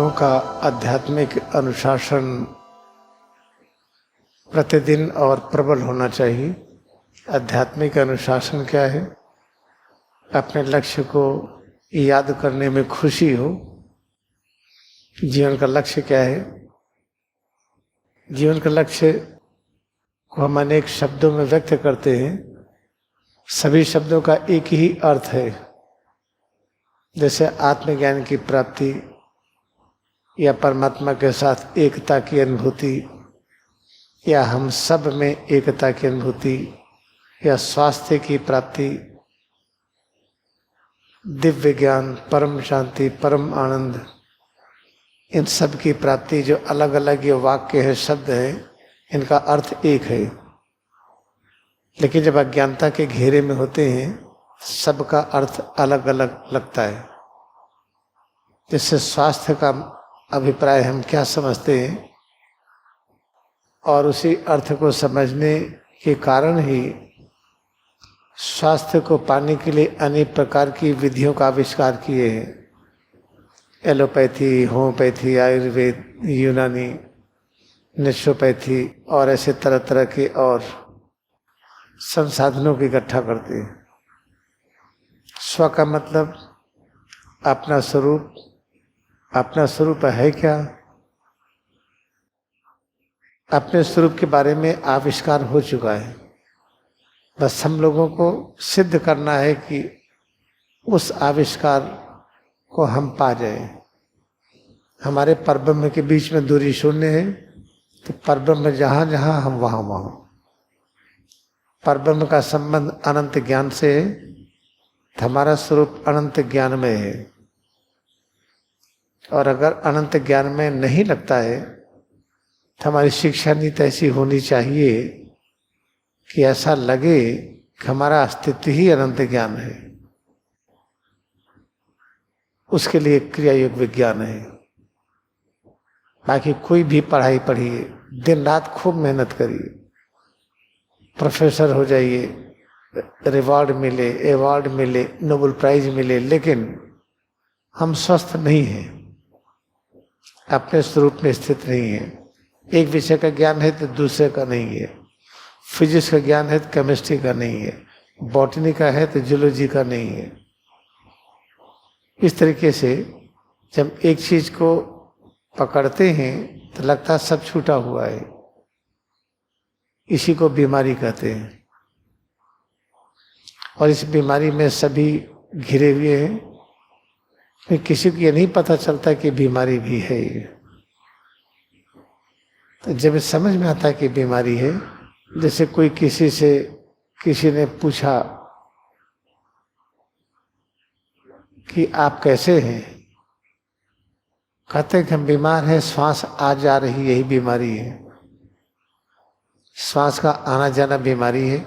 लोगों का आध्यात्मिक अनुशासन प्रतिदिन और प्रबल होना चाहिए। आध्यात्मिक अनुशासन क्या है? अपने लक्ष्य को याद करने में खुशी हो। जीवन का लक्ष्य क्या है? जीवन का लक्ष्य को हम अनेक शब्दों में व्यक्त करते हैं। सभी शब्दों का एक ही अर्थ है, जैसे आत्मज्ञान की प्राप्ति या परमात्मा के साथ एकता की अनुभूति या हम सब में एकता की अनुभूति या स्वास्थ्य की प्राप्ति, दिव्य ज्ञान, परम शांति, परम आनंद, इन सब की प्राप्ति। जो अलग अलग ये वाक्य है, शब्द है, इनका अर्थ एक है, लेकिन जब अज्ञानता के घेरे में होते हैं सबका अर्थ अलग अलग लगता है। जिससे स्वास्थ्य का अभिप्राय हम क्या समझते हैं और उसी अर्थ को समझने के कारण ही स्वास्थ्य को पाने के लिए अनेक प्रकार की विधियों का आविष्कार किए हैं। एलोपैथी, होम्योपैथी, आयुर्वेद, यूनानी, नेचुरोपैथी और ऐसे तरह तरह के और संसाधनों की इकट्ठा करते हैं। स्व का मतलब अपना स्वरूप। अपना स्वरूप है क्या? अपने स्वरूप के बारे में आविष्कार हो चुका है, बस हम लोगों को सिद्ध करना है कि उस आविष्कार को हम पा जाए। हमारे परब्रह्म के बीच में दूरी शून्य है, तो परब्रह्म जहाँ जहाँ हम वहाँ वहाँ। परब्रह्म का संबंध अनंत ज्ञान से है, तो हमारा स्वरूप अनंत ज्ञान में है। और अगर अनंत ज्ञान में नहीं लगता है तो हमारी शिक्षा नीति ऐसी होनी चाहिए कि ऐसा लगे कि हमारा अस्तित्व ही अनंत ज्ञान है। उसके लिए क्रिया योग विज्ञान है। बाकी कोई भी पढ़ाई पढ़िए, दिन रात खूब मेहनत करिए, प्रोफेसर हो जाइए, रिवॉर्ड मिले, अवार्ड मिले, नोबेल प्राइज मिले, लेकिन हम स्वस्थ नहीं हैं, अपने स्वरूप में स्थित नहीं है। एक विषय का ज्ञान है तो दूसरे का नहीं है। फिजिक्स का ज्ञान है तो केमिस्ट्री का नहीं है। बॉटनी का है तो जूलॉजी का नहीं है। इस तरीके से जब एक चीज को पकड़ते हैं तो लगता है सब छूटा हुआ है। इसी को बीमारी कहते हैं। और इस बीमारी में सभी घिरे हुए हैं, फिर किसी को ये नहीं पता चलता कि बीमारी भी है ये। तो जब समझ में आता है कि बीमारी है, जैसे कोई किसी ने पूछा कि आप कैसे हैं, कहते हैं कि हम बीमार हैं, श्वास आ जा रही, यही बीमारी है। श्वास का आना जाना बीमारी है।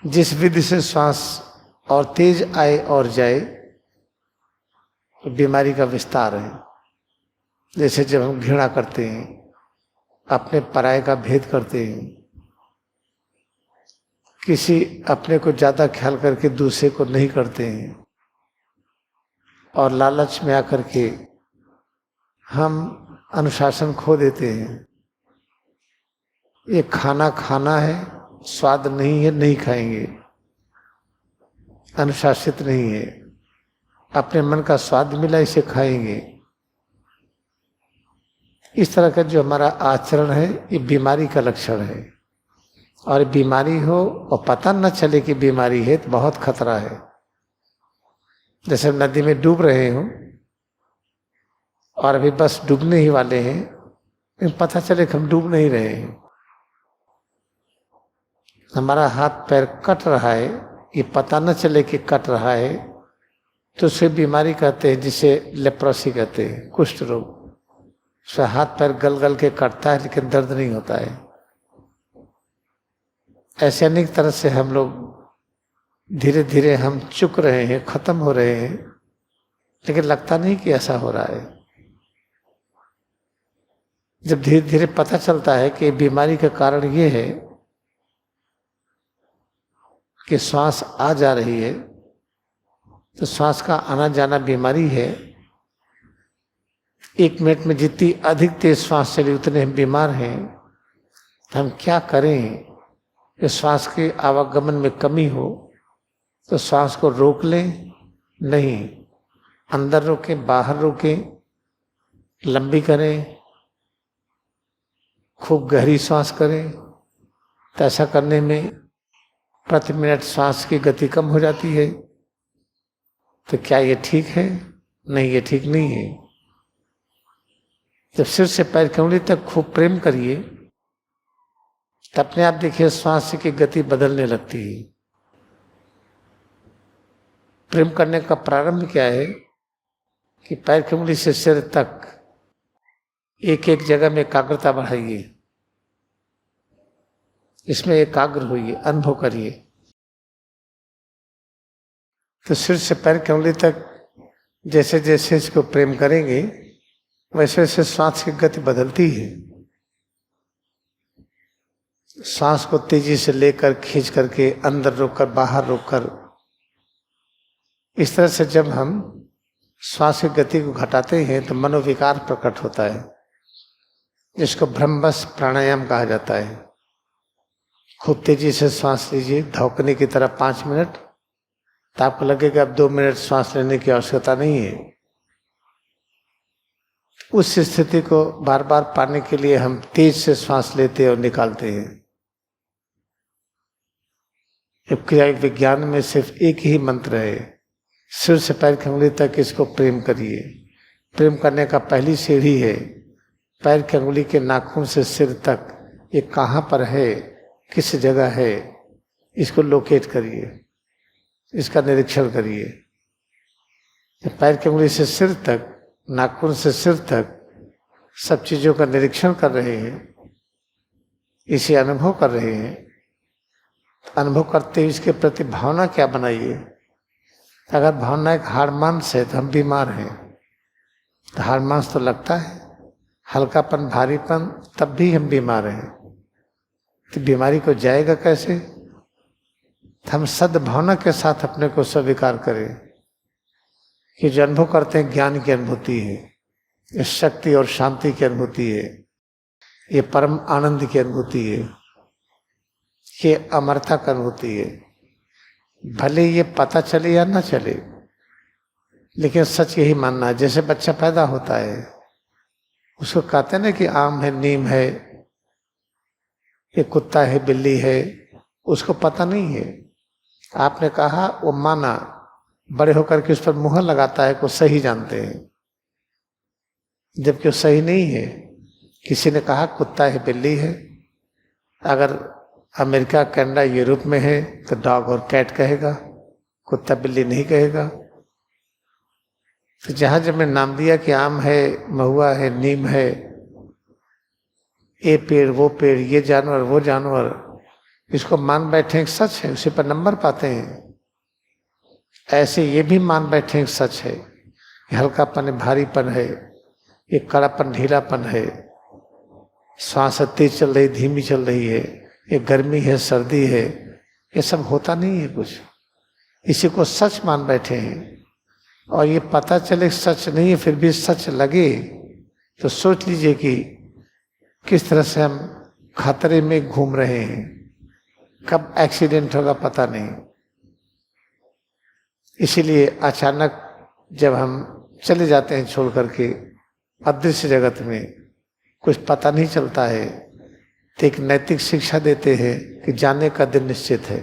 जिस विधि से श्वास और तेज आए और जाए, तो बीमारी का विस्तार है। जैसे जब हम घृणा करते हैं, अपने पराये का भेद करते हैं, किसी अपने को ज्यादा ख्याल करके दूसरे को नहीं करते हैं, और लालच में आकर के हम अनुशासन खो देते हैं। ये खाना खाना है, स्वाद नहीं है, नहीं खाएंगे, अनुशासित नहीं है। अपने मन का स्वाद मिला, इसे खाएंगे। इस तरह का जो हमारा आचरण है, ये बीमारी का लक्षण है। और बीमारी हो और पता न चले कि बीमारी है तो बहुत खतरा है। जैसे नदी में डूब रहे हो और अभी बस डूबने ही वाले हैं, लेकिन पता चले कि हम डूब नहीं रहे हैं, हमारा हाथ पैर कट रहा है, ये पता न चले कि कट रहा है, तो उसे बीमारी कहते हैं, जिसे लेप्रोसी कहते हैं, कुष्ठ रोग। उसे हाथ पैर गल गल के कटता है लेकिन दर्द नहीं होता है। ऐसे अनेक तरह से हम लोग धीरे धीरे हम चुक रहे हैं, खत्म हो रहे हैं, लेकिन लगता नहीं कि ऐसा हो रहा है। जब धीरे धीरे पता चलता है कि बीमारी का कारण ये है कि श्वास आ जा रही है, तो श्वास का आना जाना बीमारी है, 1 मिनट में जितनी अधिक तेज श्वास चली उतने हम बीमार हैं। तो हम क्या करें कि श्वास के आवागमन में कमी हो तो श्वास को रोक लें? नहीं, अंदर रोकें, बाहर रोकें, लंबी करें, खूब गहरी श्वास करें। तो ऐसा करने में प्रति मिनट श्वास की गति कम हो जाती है। तो क्या ये ठीक है? नहीं, ये ठीक नहीं है। जब सिर से पैर की उंगली तक खूब प्रेम करिए तो अपने आप देखिए श्वास की गति बदलने लगती है। प्रेम करने का प्रारंभ क्या है कि पैर की उंगली से सिर तक एक एक जगह में एकाग्रता बढ़ाइए, इसमें एकाग्र होइए, अनुभव करिए। तो सिर से पैर की उंगली तक जैसे जैसे इसको प्रेम करेंगे वैसे वैसे श्वास की गति बदलती है। सांस को तेजी से लेकर खींच करके अंदर रोककर बाहर रोककर, इस तरह से जब हम श्वास की गति को घटाते हैं तो मनोविकार प्रकट होता है, जिसको ब्रह्मवश प्राणायाम कहा जाता है। खूब तेजी से श्वास लीजिए, धौंकने की तरह 5 मिनट। तो आपको लगेगा अब 2 मिनट श्वास लेने की आवश्यकता नहीं है। उस स्थिति को बार बार पाने के लिए हम तेज से श्वास लेते और निकालते हैं। क्रिया विज्ञान में सिर्फ एक ही मंत्र है, सिर से पैर की उंगली तक इसको प्रेम करिए। प्रेम करने का पहली सीढ़ी है पैर की उंगली के नाखून से सिर तक ये कहाँ पर है, किस जगह है, इसको लोकेट करिए, इसका निरीक्षण करिए। पैर की उंगली से सिर तक, नाखून से सिर तक सब चीजों का निरीक्षण कर रहे हैं, इसे अनुभव कर रहे हैं। अनुभव करते हुए इसके प्रति भावना क्या बनाइए। अगर भावना एक हाड़ मांस है तो हम बीमार हैं। तो हाड़ मांस तो लगता है, हल्कापन, भारीपन, तब भी हम बीमार हैं। तो बीमारी को जाएगा कैसे? हम सद्भावना के साथ अपने को स्वीकार करें कि जो अनुभव करते हैं ज्ञान की अनुभूति है, ये शक्ति और शांति की अनुभूति है, ये परम आनंद की अनुभूति है, ये अमरता की अनुभूति है। भले ये पता चले या ना चले, लेकिन सच यही मानना है। जैसे बच्चा पैदा होता है, उसको कहते हैं ना कि आम है, नीम है, ये कुत्ता है, बिल्ली है, उसको पता नहीं है। आपने कहा, वो माना, बड़े होकर के उस पर मुहर लगाता है, को सही जानते हैं, जबकि वो सही नहीं है। किसी ने कहा कुत्ता है, बिल्ली है, अगर अमेरिका, कनाडा, यूरोप में है तो डॉग और कैट कहेगा, कुत्ता बिल्ली नहीं कहेगा। तो जहां जब मैं नाम दिया कि आम है, महुआ है, नीम है, ये पेड़, वो पेड़, ये जानवर, वो जानवर, इसको मान बैठे सच है, उसी पर नंबर पाते हैं। ऐसे ये भी मान बैठे सच है, हल्कापन है, भारीपन है, ये कड़ापन, ढीलापन है, श्वास तेज चल रही, धीमी चल रही है, ये गर्मी है, सर्दी है, ये सब होता नहीं है कुछ। इसी को सच मान बैठे हैं। और ये पता चले सच नहीं है, फिर भी सच लगे, तो सोच लीजिए कि किस तरह से हम खतरे में घूम रहे हैं। कब एक्सीडेंट होगा पता नहीं। इसीलिए अचानक जब हम चले जाते हैं छोड़ करके अदृश्य जगत में, कुछ पता नहीं चलता है, तो एक नैतिक शिक्षा देते हैं कि जाने का दिन निश्चित है।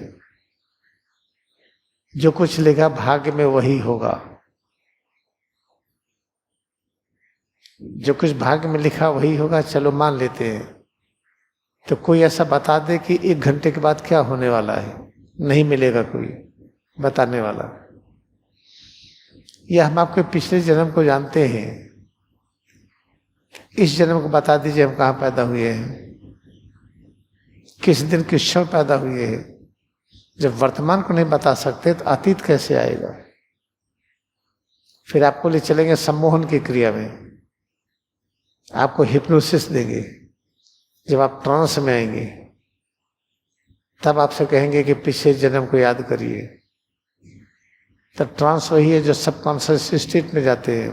जो कुछ लिखा भाग्य में वही होगा, जो कुछ भाग्य में लिखा वही होगा, चलो मान लेते हैं। तो कोई ऐसा बता दे कि 1 घंटे के बाद क्या होने वाला है, नहीं मिलेगा कोई बताने वाला। यह हम आपके पिछले जन्म को जानते हैं, इस जन्म को बता दीजिए हम कहाँ पैदा हुए हैं, किस दिन किस क्षण पैदा हुए हैं। जब वर्तमान को नहीं बता सकते तो अतीत कैसे आएगा। फिर आपको ले चलेंगे सम्मोहन की क्रिया में, आपको हिप्नोसिस देंगे। जब आप ट्रांस में आएंगे तब आपसे कहेंगे कि पिछले जन्म को याद करिए। तब ट्रांस वही है जो सबकॉन्शियस स्टेट में जाते हैं।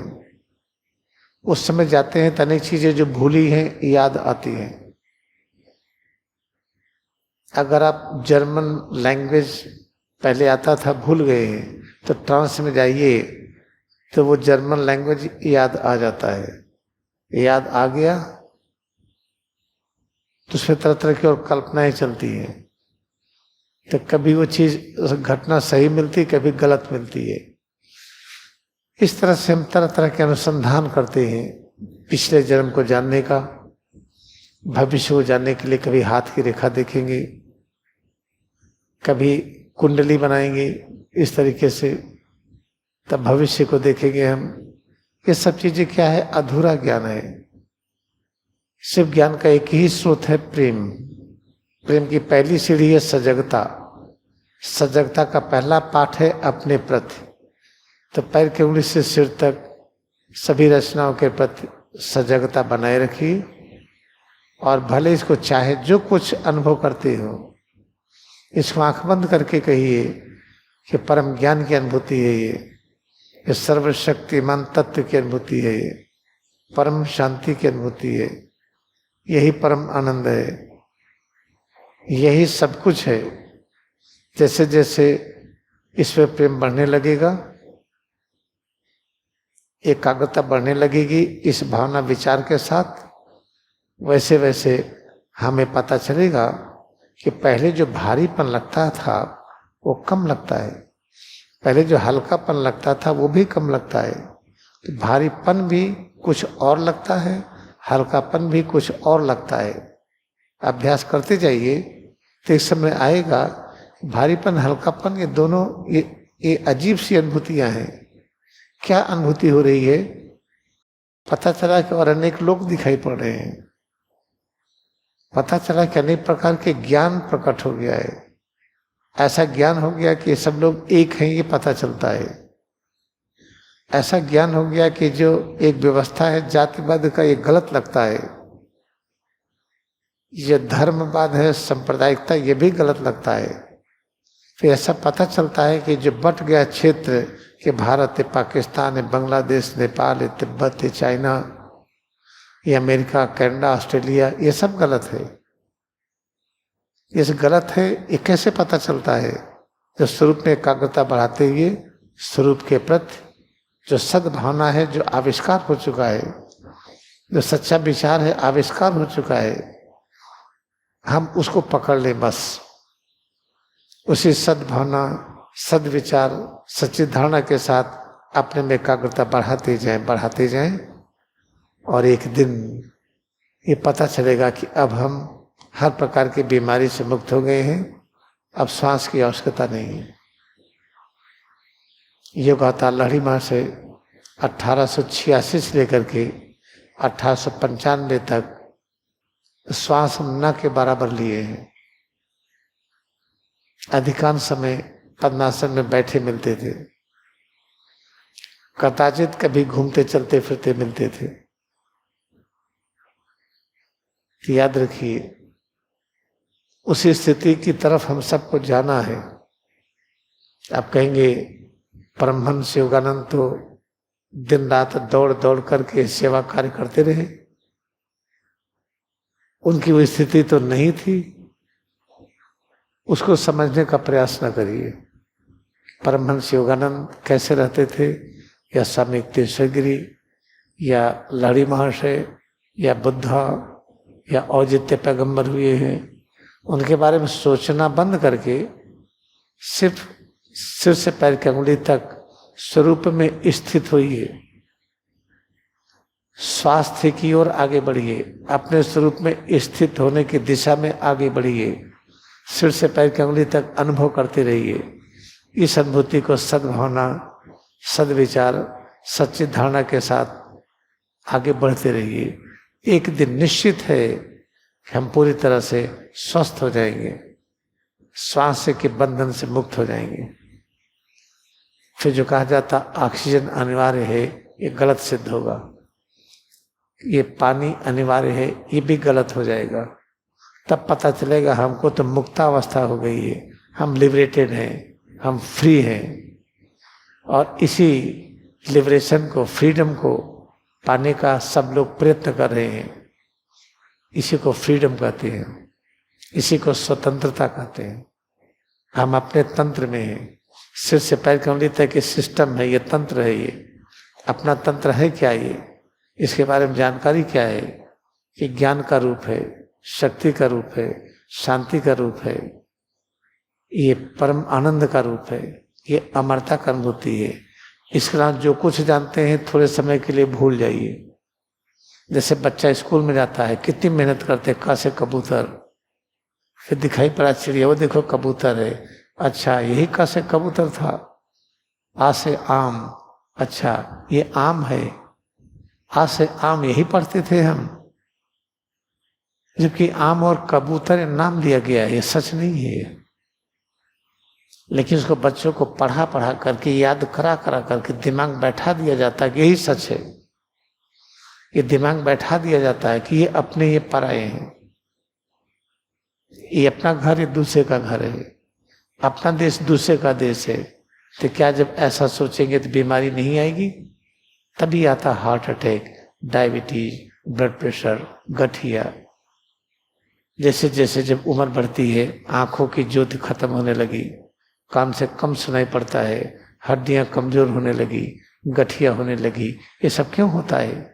उस समय जाते हैं तो अनेक चीजें जो भूली हैं याद आती हैं। अगर आप जर्मन लैंग्वेज पहले आता था भूल गए हैं तो ट्रांस में जाइए तो वो जर्मन लैंग्वेज याद आ जाता है। याद आ गया तो उसमें तरह तरह की और कल्पनाएं चलती हैं। तो कभी वो चीज घटना सही मिलती, कभी गलत मिलती है। इस तरह से हम तरह तरह के अनुसंधान करते हैं पिछले जन्म को जानने का, भविष्य को जानने के लिए कभी हाथ की रेखा देखेंगे, कभी कुंडली बनाएंगे इस तरीके से, तब भविष्य को देखेंगे हम। ये सब चीजें क्या है? अधूरा ज्ञान है। सिर्फ ज्ञान का एक ही स्रोत है प्रेम। प्रेम की पहली सीढ़ी है सजगता। सजगता का पहला पाठ है अपने प्रति। तो पैर की उंगली से सिर तक सभी रचनाओं के प्रति सजगता बनाए रखिए, और भले इसको चाहे जो कुछ अनुभव करते हो, इसको आंख बंद करके कहिए कि परम ज्ञान की अनुभूति है ये सर्वशक्तिमान तत्व की अनुभूति है, ये परम शांति की अनुभूति है, यही परम आनंद है, यही सब कुछ है। जैसे जैसे इसमें प्रेम बढ़ने लगेगा, एकाग्रता बढ़ने लगेगी इस भावना विचार के साथ, वैसे वैसे हमें पता चलेगा कि पहले जो भारीपन लगता था वो कम लगता है, पहले जो हल्कापन लगता था वो भी कम लगता है। तो भारीपन भी कुछ और लगता है, हल्कापन भी कुछ और लगता है। अभ्यास करते जाइए तो एक समय आएगा भारीपन हल्कापन ये दोनों ये अजीब सी अनुभूतियां हैं। क्या अनुभूति हो रही है? पता चला कि और अनेक लोग दिखाई पड़ रहे हैं, पता चला कि अनेक प्रकार के ज्ञान प्रकट हो गया है। ऐसा ज्ञान हो गया कि सब लोग एक हैं, ये पता चलता है। ऐसा ज्ञान हो गया कि जो एक व्यवस्था है जातिवाद का, ये गलत लगता है। ये धर्मवाद है, सांप्रदायिकता, ये भी गलत लगता है। फिर ऐसा पता चलता है कि जो बट गया क्षेत्र कि भारत है, पाकिस्तान है, बांग्लादेश, नेपाल है, तिब्बत है, चाइना, ये अमेरिका, कनाडा, ऑस्ट्रेलिया, ये सब गलत है। ये गलत है, ये कैसे पता चलता है? जो स्वरूप में एकाग्रता बढ़ाते हुए स्वरूप के प्रति जो सद्भावना है, जो आविष्कार हो चुका है, जो सच्चा विचार है आविष्कार हो चुका है, हम उसको पकड़ लें बस। उसी सद्भावना, सद्विचार, सच्ची धारणा के साथ अपने में एकाग्रता बढ़ाते जाएं, और एक दिन ये पता चलेगा कि अब हम हर प्रकार की बीमारी से मुक्त हो गए हैं, अब श्वास की आवश्यकता नहीं है। योगाता लहरी से 1886 से लेकर के 1895 तक श्वास न के बराबर लिए हैं। अधिकांश समय पद्मासन में बैठे मिलते थे, कदाचित कभी घूमते चलते फिरते मिलते थे। याद रखिए, उसी स्थिति की तरफ हम सबको जाना है। आप कहेंगे परमहंस योगानंद तो दिन रात दौड़ दौड़ करके सेवा कार्य करते रहे, उनकी वो स्थिति तो नहीं थी। उसको समझने का प्रयास न करिए। परमहंस योगानंद कैसे रहते थे, या स्वामी युक्तेश्वर गिरी, या लहरी महाशय, या बुद्धा, या औजित्य पैगंबर हुए हैं, उनके बारे में सोचना बंद करके सिर्फ सिर से पैर की अंगुली तक स्वरूप में स्थित होइए। स्वास्थ्य की ओर आगे बढ़िए, अपने स्वरूप में स्थित होने की दिशा में आगे बढ़िए। सिर से पैर की अंगुली तक अनुभव करते रहिए। इस अनुभूति को सद्भावना, सद्विचार, सच्ची धारणा के साथ आगे बढ़ते रहिए। एक दिन निश्चित है कि हम पूरी तरह से स्वस्थ हो जाएंगे, श्वास के बंधन से मुक्त हो जाएंगे। फिर जो कहा जाता ऑक्सीजन अनिवार्य है, ये गलत सिद्ध होगा। ये पानी अनिवार्य है, ये भी गलत हो जाएगा। तब पता चलेगा हमको तो मुक्तावस्था हो गई है, हम लिबरेटेड हैं, हम फ्री हैं। और इसी लिबरेशन को, फ्रीडम को पाने का सब लोग प्रयत्न कर रहे हैं। इसी को फ्रीडम कहते हैं, इसी को स्वतंत्रता कहते हैं। हम अपने तंत्र में हैं, सिर से पैर की उंगली तक ये सिस्टम है, ये तंत्र है। ये अपना तंत्र है क्या? ये इसके बारे में जानकारी क्या है? कि ज्ञान का रूप है, शक्ति का रूप है, शांति का रूप है, ये परम आनंद का रूप है, ये अमरता का अनुभूति है। इसके साथ जो कुछ जानते हैं थोड़े समय के लिए भूल जाइए। जैसे बच्चा स्कूल में जाता है, कितनी मेहनत करते हैं, का से कबूतर, फिर दिखाई पड़ा चिड़िया, वो देखो कबूतर है, अच्छा यही का से कबूतर था। आ से आम, अच्छा ये आम है, आ से आम, यही पढ़ते थे हम। जबकि आम और कबूतर नाम दिया गया है, ये सच नहीं है। लेकिन उसको बच्चों को पढ़ा पढ़ा करके, याद करा करा करके दिमाग बैठा दिया जाता है कि यही सच है। ये दिमाग बैठा दिया जाता है कि ये अपने, ये पराये हैं, ये अपना घर, ये दूसरे का घर है, अपना देश दूसरे का देश है। तो क्या जब ऐसा सोचेंगे तो बीमारी नहीं आएगी? तभी आता heart attack, diabetes, blood pressure, गठिया। जैसे जैसे जब उम्र बढ़ती है, आंखों की ज्योति खत्म होने लगी, कान से कम सुनाई पड़ता है, हड्डियां कमजोर होने लगी, गठिया होने लगी। ये सब क्यों होता है?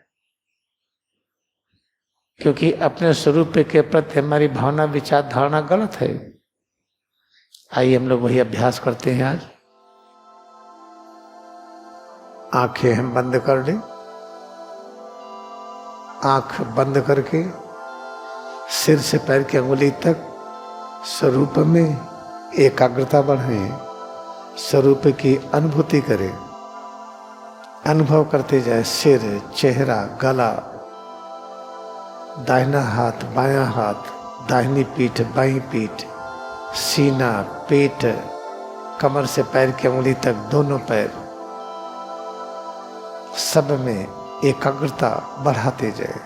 क्योंकि अपने स्वरूप के प्रति हमारी भावना, विचार, धारणा गलत है। आइए हम लोग वही अभ्यास करते हैं आज। आंखें हम बंद कर लें। आंख बंद करके सिर से पैर की अंगुली तक स्वरूप में एकाग्रता बढ़ाएं, स्वरूप की अनुभूति करें, अनुभव करते जाए। सिर, चेहरा, गला, दाहिना हाथ, बायां हाथ, दाहिनी पीठ, बाईं पीठ, सीना, पेट, कमर से पैर की उंगली तक दोनों पैर, सब में एकाग्रता बढ़ाते जाए।